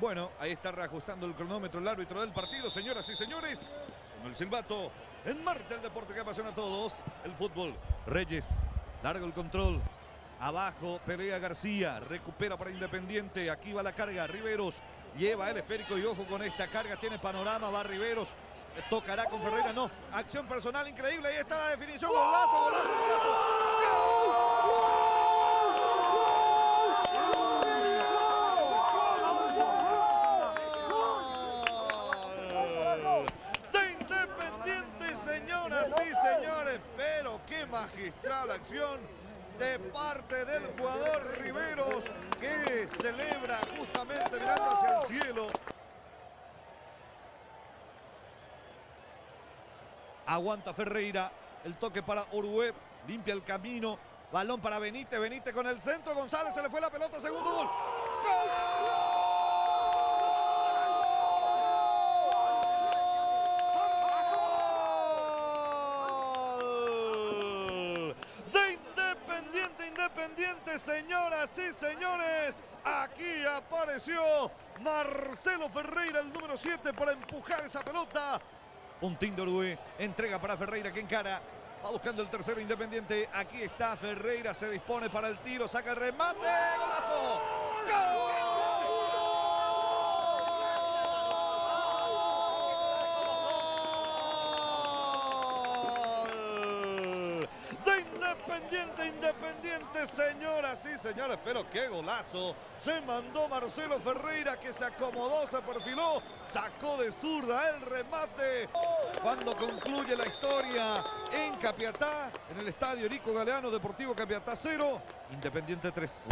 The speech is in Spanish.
Bueno, ahí está reajustando el cronómetro el árbitro del partido, señoras y señores. Sonó el silbato. En marcha el deporte que apasiona a todos. El fútbol. Reyes. Largo el control. Abajo pelea García. Recupera para Independiente. Aquí va la carga. Riveros lleva el esférico y ojo con esta carga. Tiene panorama. Va Riveros. Tocará con Ferreira. No. Acción personal increíble. Ahí está la definición. Golazo, golazo, golazo. ¡Gol! Señoras y señores, pero qué magistral acción de parte del jugador Riveros, que celebra justamente mirando hacia el cielo. Aguanta Ferreira, el toque para Orué, limpia el camino, balón para Benítez, Benítez con el centro, González se le fue la pelota, segundo gol. ¡Gol! Independiente, señoras y señores, aquí apareció Marcelo Ferreira, el número 7, para empujar esa pelota. Puntín de Uruguay, entrega para Ferreira que encara, va buscando el tercero Independiente. Aquí está Ferreira, se dispone para el tiro, saca el remate, golazo, ¡gol! Independiente, señoras y señores, pero qué golazo se mandó Marcelo Ferreira, que se acomodó, se perfiló, sacó de zurda el remate. Cuando concluye la historia en Capiatá, en el estadio Erico Galeano, Deportivo Capiatá 0, Independiente 3.